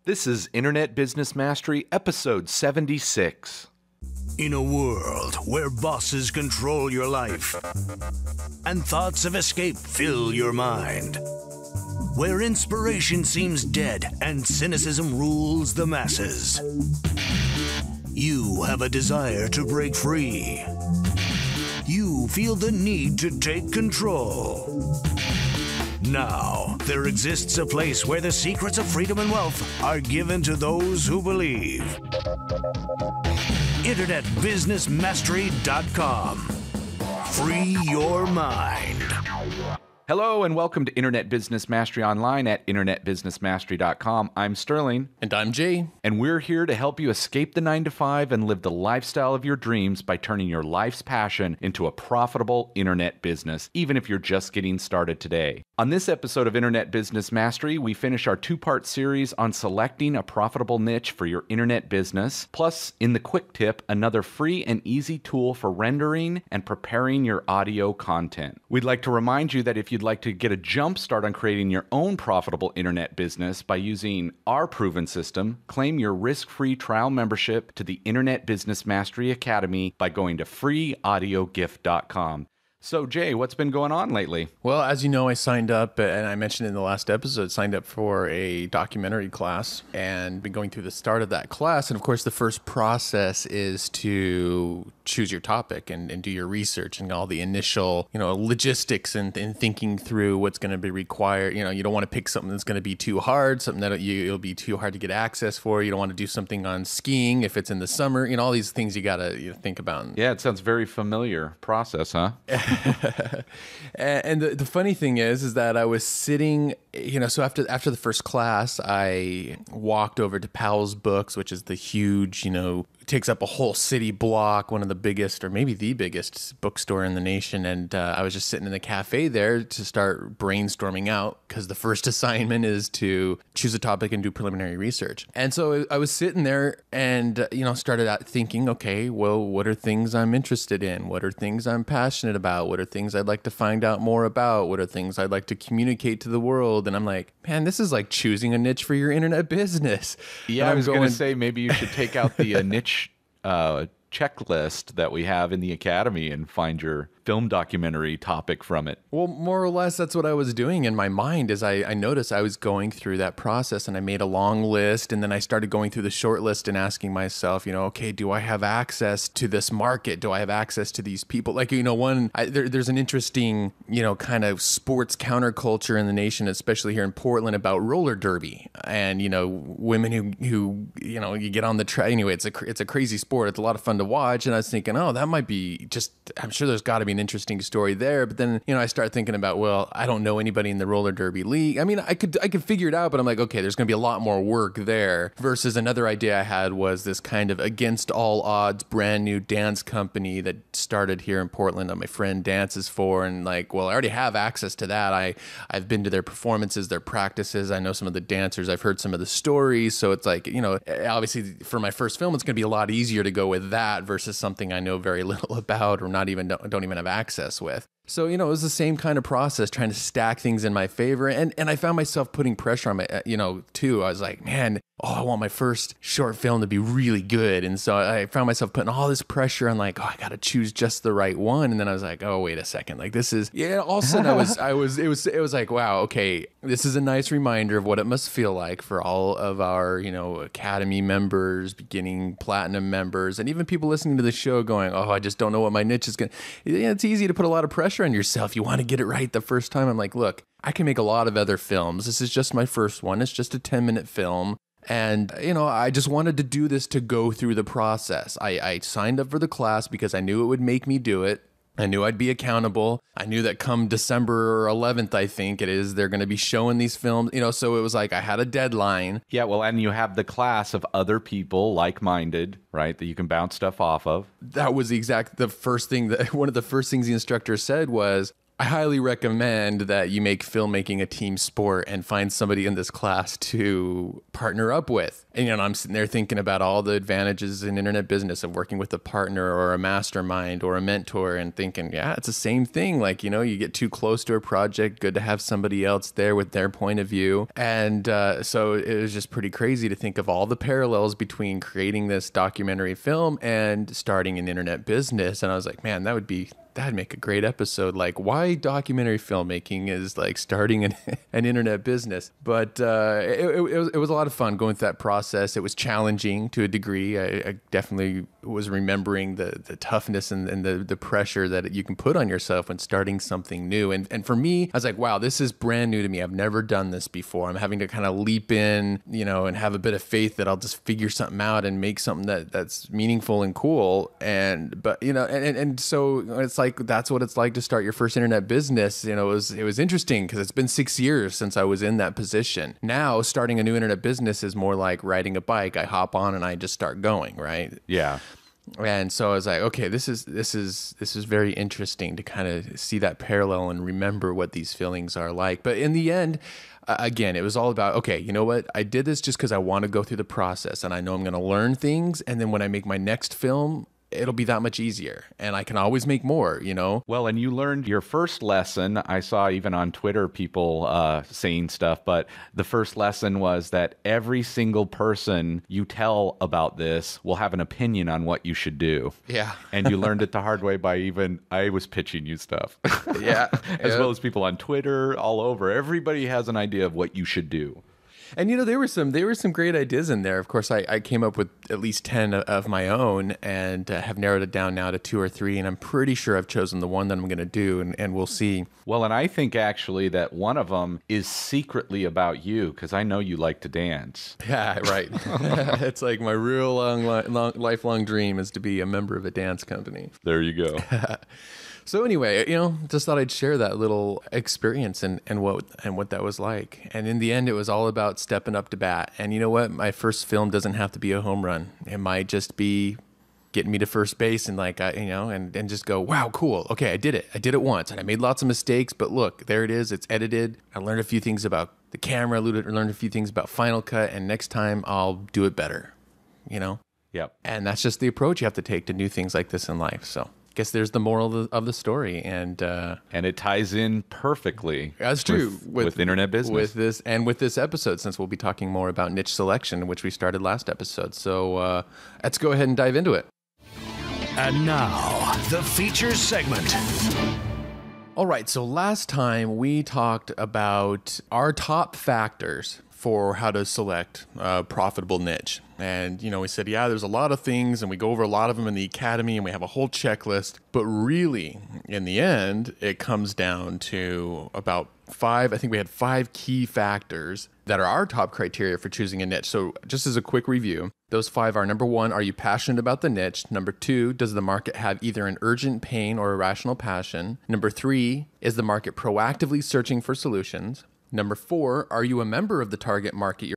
This is Internet Business Mastery, episode 76. In a world where bosses control your life and thoughts of escape fill your mind, where inspiration seems dead and cynicism rules the masses, you have a desire to break free. You feel the need to take control. Now, there exists a place where the secrets of freedom and wealth are given to those who believe. InternetBusinessMastery.com. Free your mind. Hello and welcome to Internet Business Mastery Online at InternetBusinessMastery.com. I'm Sterling. And I'm Jay. And we're here to help you escape the 9-to-5 and live the lifestyle of your dreams by turning your life's passion into a profitable internet business, even if you're just getting started today. On this episode of Internet Business Mastery, we finish our two-part series on selecting a profitable niche for your internet business. Plus, in the quick tip, another free and easy tool for rendering and preparing your audio content. We'd like to remind you that if you'd like to get a jump start on creating your own profitable internet business by using our proven system, claim your risk-free trial membership to the Internet Business Mastery Academy by going to freeaudiogift.com. So, Jay, what's been going on lately? Well, as you know, I signed up, and I mentioned in the last episode, signed up for a documentary class and been going through the start of that class. And of course, the first process is to choose your topic and do your research and all the initial, logistics and thinking through what's going to be required. You don't want to pick something that's going to be too hard, something that it'll be too hard to get access for. You don't want to do something on skiing if it's in the summer. All these things you got to think about. Yeah, it sounds very familiar process, huh? And the funny thing is that I was sitting, so after the first class, I walked over to Powell's Books, which is the huge, takes up a whole city block, one of the biggest or maybe the biggest bookstore in the nation. And I was just sitting in the cafe there to start brainstorming out because the first assignment is to choose a topic and do preliminary research. And so I was sitting there and, started out thinking, okay, well, what are things I'm interested in? What are things I'm passionate about? What are things I'd like to find out more about? What are things I'd like to communicate to the world? And I'm like, man, this is like choosing a niche for your internet business. Yeah, I was going to say maybe you should take out the niche checklist that we have in the Academy and find your film documentary topic from it. Well, more or less, that's what I was doing in my mind as I noticed I was going through that process and I made a long list and then I started going through the short list and asking myself, okay, do I have access to this market? Do I have access to these people? Like, there's an interesting, kind of sports counterculture in the nation, especially here in Portland, about roller derby and, women who you get on the track. Anyway, it's a crazy sport. It's a lot of fun to watch. And I was thinking, oh, that might be I'm sure there's got to be an interesting story there. But then, I start thinking about, well, I don't know anybody in the roller derby league. I mean, I could figure it out, but I'm like, okay, there's going to be a lot more work there versus another idea I had was this kind of against all odds, brand new dance company that started here in Portland that my friend dances for. And like, well, I already have access to that. I've been to their performances, their practices. I know some of the dancers. I've heard some of the stories. So it's like, obviously for my first film, it's going to be a lot easier to go with that versus something I know very little about or don't even have access with. So, it was the same kind of process, trying to stack things in my favor. And I found myself putting pressure on my, too. I was like, man, I want my first short film to be really good. And so I found myself putting all this pressure on like, I got to choose just the right one. And then I was like, oh, wait a second. Like this is, all of a sudden it was like, wow, okay, this is a nice reminder of what it must feel like for all of our, Academy members, beginning platinum members, and even people listening to the show going, oh, I just don't know what my niche is going to, it's easy to put a lot of pressure on yourself. You want to get it right the first time. I'm like, look, I can make a lot of other films. This is just my first one. It's just a 10-minute film. And, I just wanted to do this to go through the process. I signed up for the class because I knew it would make me do it. I knew I'd be accountable. I knew that come December 11th, I think it is, they're going to be showing these films, so it was like I had a deadline. Yeah, well, and you have the class of other people like-minded, right, that you can bounce stuff off of. That was one of the first things the instructor said was, I highly recommend that you make filmmaking a team sport and find somebody in this class to partner up with. And, I'm sitting there thinking about all the advantages in internet business of working with a partner or a mastermind or a mentor and thinking, yeah, it's the same thing. Like, you get too close to a project, good to have somebody else there with their point of view. And so it was just pretty crazy to think of all the parallels between creating this documentary film and starting an internet business. And I was like, man, that'd make a great episode. Like, why documentary filmmaking is like starting an internet business. But it was a lot of fun going through that process. It was challenging to a degree. I definitely was remembering the toughness and the pressure that you can put on yourself when starting something new. And for me, I was like, wow, this is brand new to me. I've never done this before. I'm having to kind of leap in, and have a bit of faith that I'll just figure something out and make something that's meaningful and cool. And so it's like, that's what it's like to start your first internet business. It was interesting because it's been 6 years since I was in that position. Now starting a new internet business is more like riding a bike. I hop on and I just start going, right? Yeah. And so I was like, okay, this is very interesting to kind of see that parallel and remember what these feelings are like. But in the end, again, it was all about, okay, you know what? I did this just because I want to go through the process and I know I'm going to learn things. And then when I make my next film, it'll be that much easier and I can always make more, Well, and you learned your first lesson. I saw even on Twitter people saying stuff, but the first lesson was that every single person you tell about this will have an opinion on what you should do. Yeah. And you learned it the hard way by I was pitching you stuff. Yeah. As well as people on Twitter, all over. Everybody has an idea of what you should do. And there were some great ideas in there. Of course, I came up with at least 10 of my own and have narrowed it down now to 2 or 3. And I'm pretty sure I've chosen the one that I'm going to do, and we'll see. Well, and I think actually that one of them is secretly about you because I know you like to dance. Yeah, right. It's like my real lifelong dream is to be a member of a dance company. There you go. So anyway, just thought I'd share that little experience and what that was like. And in the end, it was all about stepping up to bat. And you know what? My first film doesn't have to be a home run. It might just be getting me to first base and and just go, wow, cool. Okay, I did it. I did it once and I made lots of mistakes, but look, there it is. It's edited. I learned a few things about the camera, learned a few things about Final Cut, and next time I'll do it better, Yep. And that's just the approach you have to take to new things like this in life. So guess there's the moral of the story, and it ties in perfectly. That's true with internet business, with this episode, since we'll be talking more about niche selection, which we started last episode. So let's go ahead and dive into it. And now the features segment. All right. So last time we talked about our top factors for how to select a profitable niche. And, we said, yeah, there's a lot of things, and we go over a lot of them in the academy, and we have a whole checklist. But really, in the end, it comes down to about 5. I think we had 5 key factors that are our top criteria for choosing a niche. So just as a quick review, those 5 are: number 1, are you passionate about the niche? Number 2, does the market have either an urgent pain or a rational passion? Number 3, is the market proactively searching for solutions? Number 4, are you a member of the target market you're